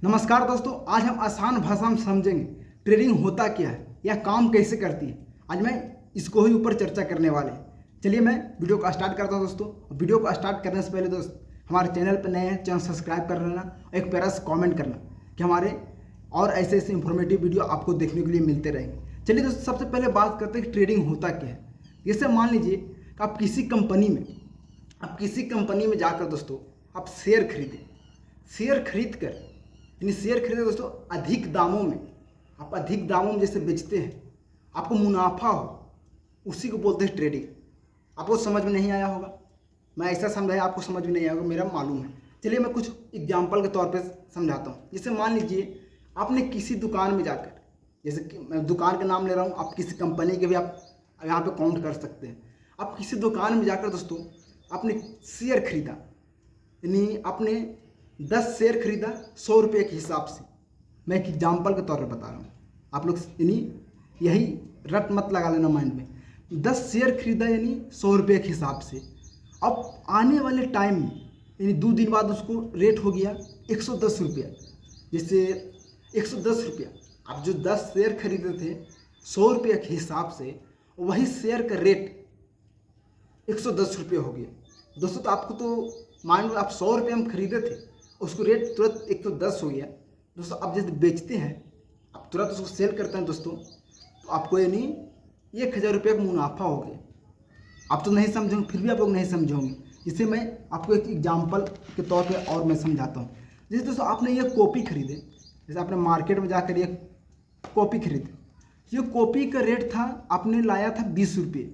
नमस्कार दोस्तों, आज हम आसान भाषा में समझेंगे ट्रेडिंग होता क्या है या काम कैसे करती है। आज मैं इसको ही ऊपर चर्चा करने वाले हैं। चलिए मैं वीडियो को स्टार्ट करता हूं दोस्तों। वीडियो को स्टार्ट करने से पहले दोस्त हमारे चैनल पर नए हैं, चैनल सब्सक्राइब कर लेना और एक प्यारा सा कॉमेंट करना कि हमारे और ऐसे ऐसे इंफॉर्मेटिव वीडियो आपको देखने के लिए मिलते रहेंगे। चलिए दोस्तों, सबसे पहले बात करते हैं कि ट्रेडिंग होता क्या है। जैसे मान लीजिए कि आप किसी कंपनी में जाकर दोस्तों आप शेयर खरीदें। शेयर खरीद कर शेयर खरीदे दोस्तों अधिक दामों में, आप अधिक दामों में जैसे बेचते हैं, आपको मुनाफा हो, उसी को बोलते हैं ट्रेडिंग। आपको समझ में नहीं आया होगा, मैं ऐसा समझाया आपको समझ में नहीं आया होगा, मेरा मालूम है। चलिए मैं कुछ एग्जांपल के तौर पे समझाता हूँ। जैसे मान लीजिए आपने किसी दुकान में जाकर, जैसे कि मैं दुकान का नाम ले रहा हूँ, आप किसी कंपनी के भी आप यहाँ पे काउंट कर सकते हैं। आप किसी दुकान में जाकर दोस्तों आपने शेयर खरीदा, यानी आपने 10 शेयर खरीदा 100 रुपये के हिसाब से। मैं एक एग्जाम्पल के तौर पर बता रहा हूँ, आप लोग यानी यही रट मत लगा लेना माइंड में। 10 शेयर खरीदा यानी 100 रुपये के हिसाब से। अब आने वाले टाइम में यानी 2 दिन बाद उसको रेट हो गया 110 रुपया। जैसे 110 रुपया, आप जो 10 शेयर खरीदे थे 100 रुपये के हिसाब से, वही शेयर का रेट 110 रुपये हो गया दोस्तों। तो आपको तो मान लो आप 100 रुपये में खरीदे थे, उसको रेट तुरंत 110 हो गया दोस्तों। अब जैसे बेचते हैं, आप तुरंत उसको सेल करते हैं दोस्तों, तो आपको यानी 1000 रुपये का मुनाफा हो गया। आप तो नहीं समझोगे, फिर भी आप लोग नहीं समझोगे। जिससे मैं आपको एक एग्जांपल के तौर पे और मैं समझाता हूँ। जैसे दोस्तों आपने ये कॉपी खरीदे, जैसे आपने मार्केट में जाकर ये कॉपी खरीदे। ये कॉपी का रेट था, आपने लाया था 20 रुपये।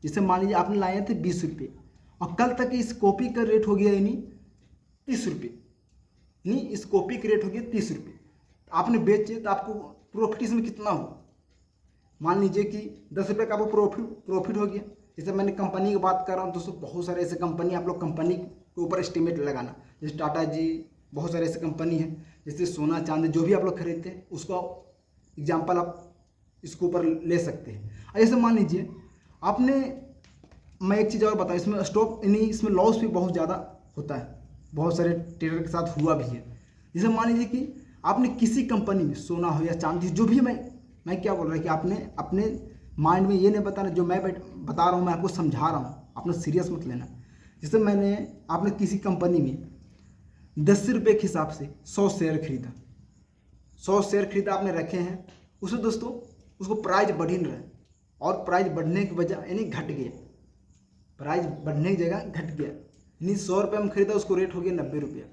जैसे मान लीजिए आपने लाए थे 20 रुपये और कल तक इस कॉपी का रेट हो गया यानी 30 रुपये, यानी इस कॉपी का रेट हो गया 30 रुपये। आपने बेचे तो आपको प्रॉफिट इसमें कितना हो, मान लीजिए कि 10 रुपये का आपको प्रॉफिट हो गया। जैसे मैंने कंपनी की बात कर रहा हूँ दोस्तों, बहुत सारे ऐसे कंपनी, आप लोग कंपनी के ऊपर एस्टिमेट लगाना। जैसे टाटा जी, बहुत सारे ऐसे कंपनी हैं। जैसे सोना चांदी जो भी आप लोग खरीदते हैं, उसका एग्जाम्पल आप इसके ऊपर ले सकते हैं। ऐसे मान लीजिए आपने, मैं एक चीज़ और बताऊँ, इसमें स्टॉक यानी इसमें लॉस भी बहुत ज़्यादा होता है, बहुत सारे ट्रेडर के साथ हुआ भी है। जैसे मान लीजिए कि आपने किसी कंपनी में सोना हो या चांदी, जो भी, मैं क्या बोल रहा हूँ कि आपने अपने माइंड में ये नहीं बताना, जो मैं बता रहा हूँ मैं आपको समझा रहा हूँ, आपने सीरियस मत लेना। जैसे आपने किसी कंपनी में 10 रुपये के हिसाब से 100 शेयर खरीदा, 100 शेयर खरीदा आपने रखे हैं। उसमें दोस्तों उसको प्राइस बढ़ ही नहीं रहा है, और प्राइस बढ़ने की वजह यानी घट गया, प्राइस बढ़ने की जगह घट गया। यानी 100 रुपये में खरीदा, उसको रेट हो गया 90 रुपया,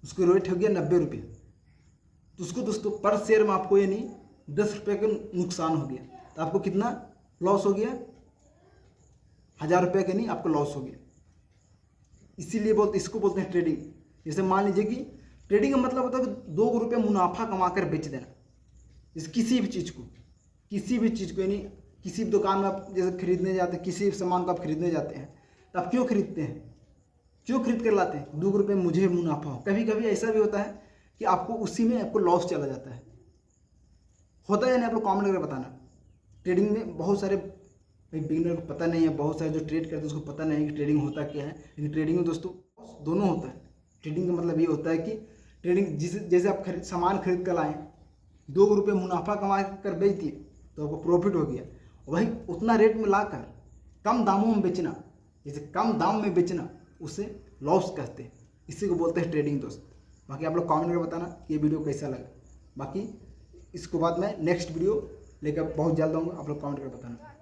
उसको रेट हो गया 90 रुपये। तो उसको दोस्तों पर शेयर में आपको यानी 10 रुपये का नुकसान हो गया। तो आपको कितना लॉस हो गया, 1000 रुपये का नहीं आपको लॉस हो गया। इसीलिए इसको बोलते हैं ट्रेडिंग। जैसे मान लीजिए कि ट्रेडिंग का मतलब होता है कि 2 रुपये मुनाफा कमा कर बेच देना। इस किसी भी चीज़ को यानी किसी भी दुकान में आप जैसे खरीदने जाते हैं, किसी भी सामान को आप खरीदने जाते हैं, तो आप क्यों खरीदते हैं, क्यों खरीद कर लाते हैं? 2 रुपये मुझे मुनाफा हो। कभी कभी ऐसा भी होता है कि आपको उसी में आपको लॉस चला जाता है, होता है या नहीं? आप लोग कॉमेंट करके बताना। ट्रेडिंग में बहुत सारे बिगिनर को पता नहीं है, बहुत सारे जो ट्रेड करते हैं उसको पता नहीं है कि ट्रेडिंग होता क्या है। लेकिन ट्रेडिंग में दोस्तों दोनों होता है। ट्रेडिंग का मतलब ये होता है कि ट्रेडिंग जैसे आप सामान खरीद कर लाएँ, 2 रुपये मुनाफा कमा कर बेच दिए तो आपको प्रॉफिट हो गया। वही उतना रेट में लाकर कम दामों में बेचना, जैसे कम दाम में बेचना, उसे लॉस कहते हैं। इसी को बोलते हैं ट्रेडिंग दोस्त। बाकी आप लोग कमेंट करके बताना कि ये वीडियो कैसा लगा। बाकी इसके बाद मैं नेक्स्ट वीडियो लेकर बहुत जल्द आऊँगा, आप लोग कमेंट करके बताना।